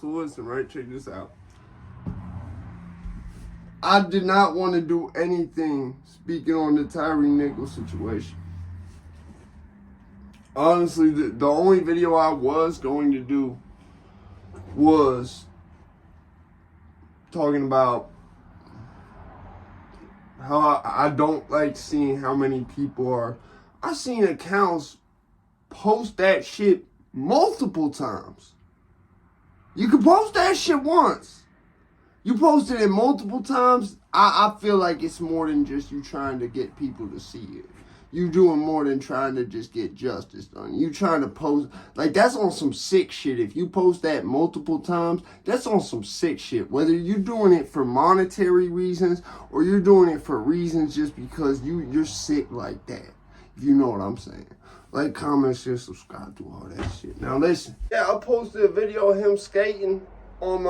So listen, right? Check this out. I did not want to do anything speaking on the Tyre Nichols situation. Honestly, the only video I was going to do was talking about how I don't like seeing how many people are. I've seen accounts post that shit multiple times. You can post that shit once. You posted it multiple times. I feel like it's more than just you trying to get people to see it. You doing more than trying to just get justice done. You trying to post, like, that's on some sick shit. If you post that multiple times, that's on some sick shit. Whether you're doing it for monetary reasons or you're doing it for reasons just because you're sick like that. If you know what I'm saying. Like, comment, share, subscribe, do all that shit. Now listen. Yeah, I posted a video of him skating on my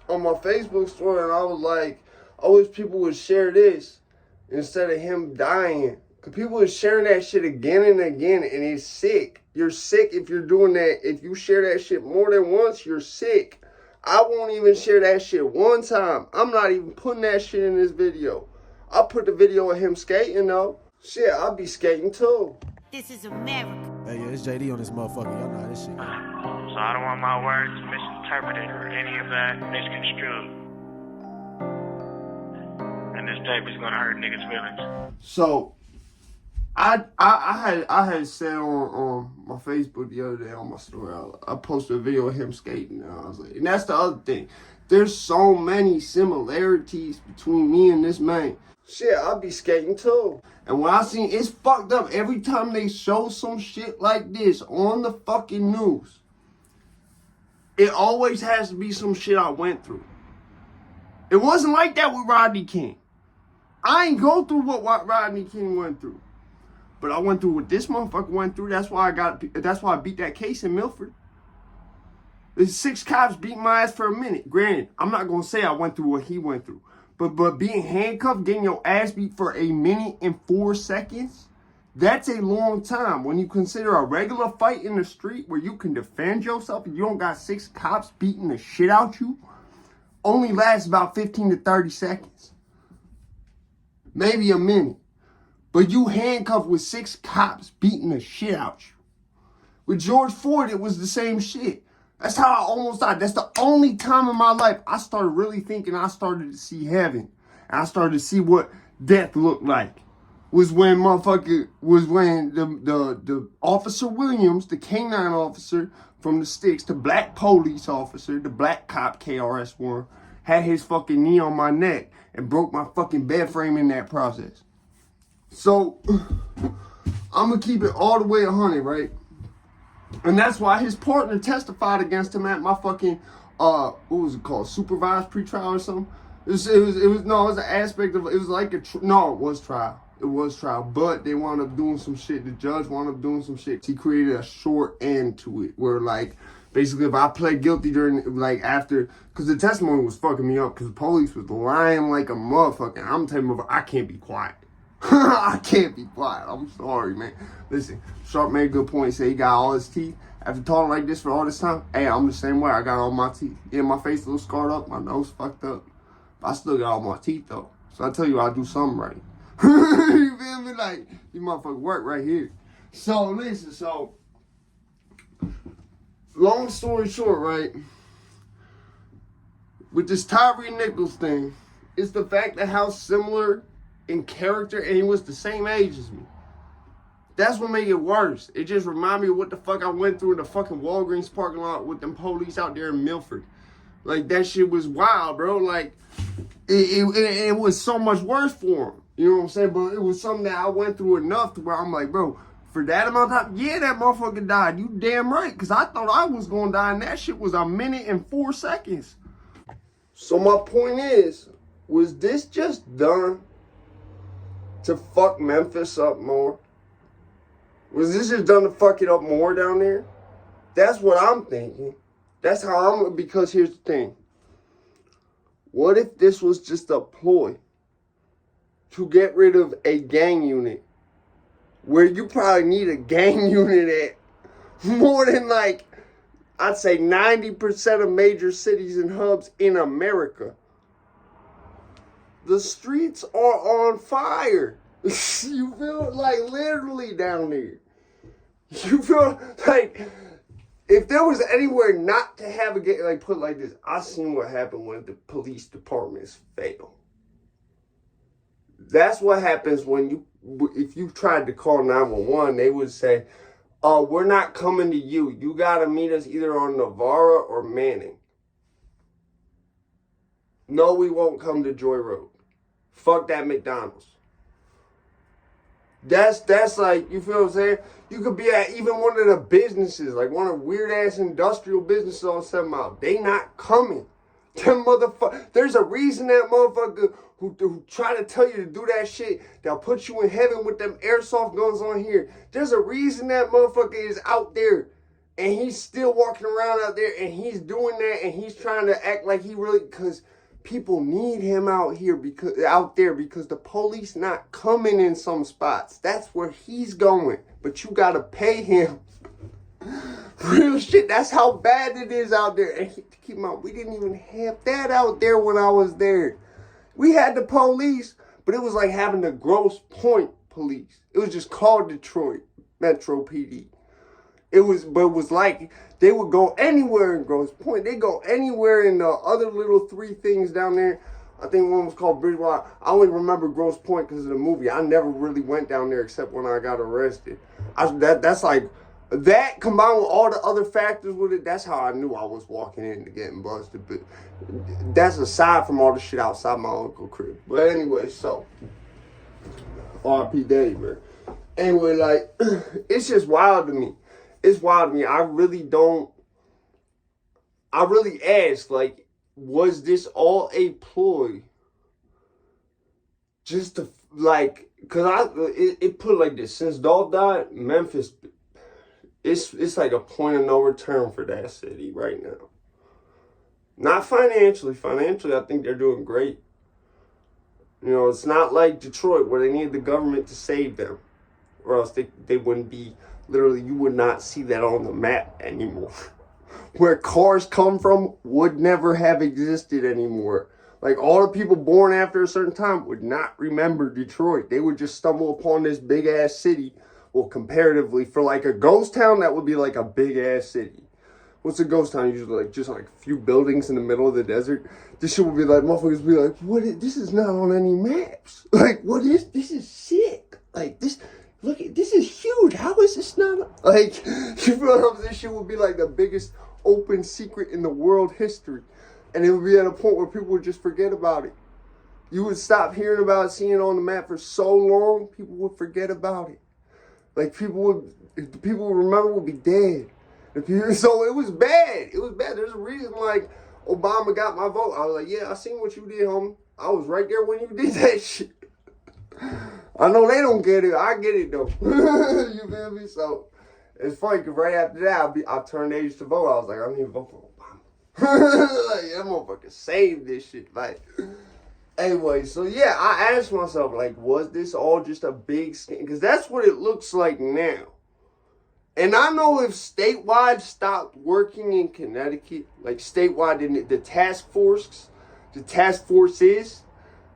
Facebook story, and I was like, I wish people would share this instead of him dying. Because people are sharing that shit again and again, and it's sick. You're sick if you're doing that. If you share that shit more than once, you're sick. I won't even share that shit one time. I'm not even putting that shit in this video. I put the video of him skating, though. Shit, I'll be skating, too. This is America. Hey, yeah, it's JD on this motherfucker. Y'all know how this shit. So I don't want my words misinterpreted or any of that misconstrued. And this tape is gonna hurt niggas' feelings. So, I had said on my Facebook the other day on my story, I posted a video of him skating, and I was like, and that's the other thing. There's so many similarities between me and this man. Shit, I'll be skating too. And when I seen, it's fucked up. Every time they show some shit like this on the fucking news, it always has to be some shit I went through. It wasn't like that with Rodney King. I ain't go through what Rodney King went through. But I went through what this motherfucker went through. That's why I beat that case in Milford. There's 6 cops beating my ass for a minute. Granted, I'm not gonna say I went through what he went through. But being handcuffed, getting your ass beat for 1 minute and 4 seconds, that's a long time. When you consider a regular fight in the street where you can defend yourself and you don't got 6 cops beating the shit out you, only lasts about 15 to 30 seconds. Maybe a minute. But you handcuffed with 6 cops beating the shit out you. With George Floyd, it was the same shit. That's how I almost died. That's the only time in my life I started really thinking I started to see heaven. And I started to see what death looked like. Was when the Officer Williams, the canine officer from the sticks, the black police officer, the black cop KRS-One, had his fucking knee on my neck and broke my fucking bed frame in that process. So, I'm going to keep it all the way 100, right? And that's why his partner testified against him at my fucking, what was it called? Supervised pretrial or something? It was an aspect of, it was like it was trial. It was trial, but they wound up doing some shit. The judge wound up doing some shit. He created a short end to it where, like, basically if I pled guilty during, like, after, because the testimony was fucking me up because the police was lying like a motherfucker. I'm telling you, I can't be quiet. I can't be quiet. I'm sorry, man. Listen, Sharp made a good point. He said he got all his teeth. After talking like this for all this time, hey, I'm the same way. I got all my teeth. Yeah, my face a little scarred up. My nose fucked up. But I still got all my teeth, though. So I tell you, I do something right. You feel me? Like, you motherfuckers work right here. So, listen, long story short, right? With this Tyre Nichols thing, it's the fact that how similar in character, and he was the same age as me. That's what made it worse. It just reminded me of what the fuck I went through in the fucking Walgreens parking lot with them police out there in Milford. Like, that shit was wild, bro. Like, it was so much worse for him. You know what I'm saying? But it was something that I went through enough to where I'm like, bro, for that amount of time, yeah, that motherfucker died. You damn right. Because I thought I was going to die, and that shit was 1 minute and 4 seconds. So my point is, was this just done to fuck Memphis up more? Was this just done to fuck it up more down there? That's what I'm thinking. That's how because here's the thing. What if this was just a ploy to get rid of a gang unit where you probably need a gang unit at more than, like, I'd say 90% of major cities and hubs in America, the streets are on fire. You feel like literally down there. You feel like if there was anywhere not to have a gate, like put it like this, I seen what happened when the police departments fail. That's what happens when if you tried to call 911, they would say, "Oh, we're not coming to you. You gotta meet us either on Navarra or Manning." No, we won't come to Joy Road. Fuck that McDonald's. That's like, you feel what I'm saying? You could be at even one of the businesses, like one of the weird ass industrial businesses on 7 Mile. They not coming. Them motherfucker. There's a reason that motherfucker who try to tell you to do that shit, they'll put you in heaven with them airsoft guns on here. There's a reason that motherfucker is out there. And he's still walking around out there and he's doing that and he's trying to act like he really, because people need him out there because the police not coming in some spots. That's where he's going. But you gotta pay him. Real shit. That's how bad it is out there. And keep in mind, we didn't even have that out there when I was there. We had the police, but it was like having the Grosse Pointe police. It was just called Detroit Metro PD. It was like they would go anywhere in Grosse Pointe. They go anywhere in the other little 3 things down there. I think one was called Bridgewater. I only remember Grosse Pointe because of the movie. I never really went down there except when I got arrested. That's like, that combined with all the other factors with it, that's how I knew I was walking into getting busted. But that's aside from all the shit outside my uncle crib. But anyway, so R.P. Dave, man. Anyway, like, it's just wild to me. It's wild to me. I really ask, like, was this all a ploy? Just to, like, because it put it like this. Since Dolph died, Memphis, it's like a point of no return for that city right now. Not financially. Financially, I think they're doing great. You know, it's not like Detroit where they need the government to save them. Or else they wouldn't be, literally, you would not see that on the map anymore. Where cars come from would never have existed anymore. Like, all the people born after a certain time would not remember Detroit. They would just stumble upon this big-ass city. Well, comparatively, for like a ghost town, that would be like a big-ass city. What's a ghost town? Usually like just like a few buildings in the middle of the desert. This shit would be like, motherfuckers be like, this is not on any maps. Like, this is sick. Like, this is huge. How is this not, like, you feel what I'm saying? This shit would be like the biggest open secret in the world history. And it would be at a point where people would just forget about it. You would stop hearing about it, seeing it on the map for so long, people would forget about it. Like, the people would remember would be dead. So it was bad. It was bad. There's a reason, like, Obama got my vote. I was like, yeah, I seen what you did, homie. I was right there when you did that shit. I know they don't get it. I get it, though. You feel me? So, it's funny, because right after that, I turned age to vote. I was like, I need to vote for Obama. Like, that motherfucker saved this shit. Like, anyway, so yeah, I asked myself, like, was this all just a big scam? Because that's what it looks like now. And I know if statewide stopped working in Connecticut, like statewide, the task forces,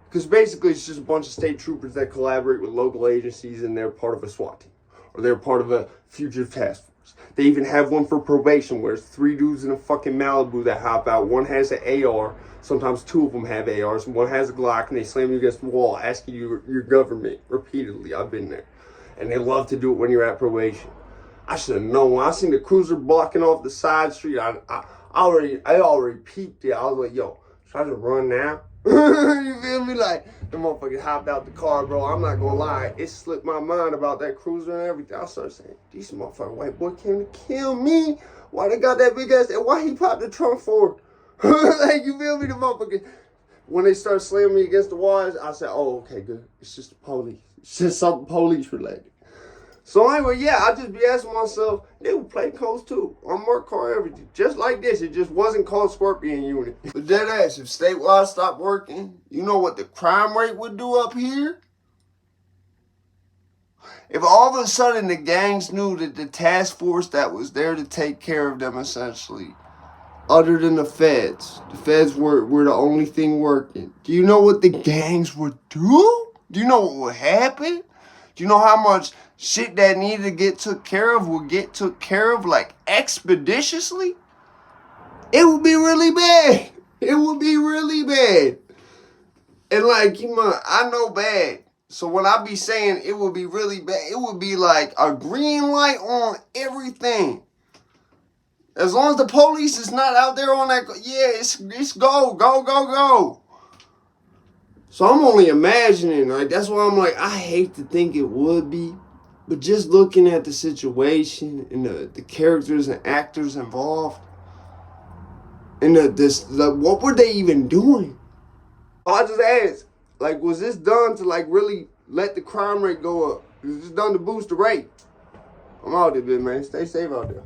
because basically it's just a bunch of state troopers that collaborate with local agencies and they're part of a SWAT team. Or they're part of a fugitive task force. They even have one for probation where it's 3 dudes in a fucking Malibu that hop out. One has an AR. Sometimes 2 of them have ARs. One has a Glock and they slam you against the wall asking you your government repeatedly. I've been there. And they love to do it when you're at probation. I should have known. When I seen the cruiser blocking off the side street, I already peeped it. I was like, yo, should I just run now? You feel me? Like, the motherfucker hopped out the car, bro. I'm not gonna lie. It slipped my mind about that cruiser and everything. I started saying, these motherfucking white boy came to kill me. Why they got that big ass? And why he popped the trunk for? Like, you feel me? The motherfucker. When they started slamming me against the walls, I said, oh, okay, good. It's just the police. It's just something police related. So anyway, yeah, I just be asking myself, they would play codes too. On Mark car everything. Just like this. It just wasn't called Scorpion Unit. But dead ass, if statewide stopped working, you know what the crime rate would do up here? If all of a sudden the gangs knew that the task force that was there to take care of them, essentially, other than the feds were the only thing working, do you know what the gangs would do? Do you know what would happen? Do you know how much shit that needed to get took care of would get took care of, like, expeditiously? It would be really bad. It would be really bad. And, like, I know bad. So when I be saying it would be really bad, it would be like a green light on everything. As long as the police is not out there on that, yeah, it's go. So I'm only imagining, like, that's why I'm like, I hate to think it would be, but just looking at the situation and the characters and actors involved, and what were they even doing? I just asked, like, was this done to, like, really let the crime rate go up? Is this done to boost the rate? I'm out there, man. Stay safe out there.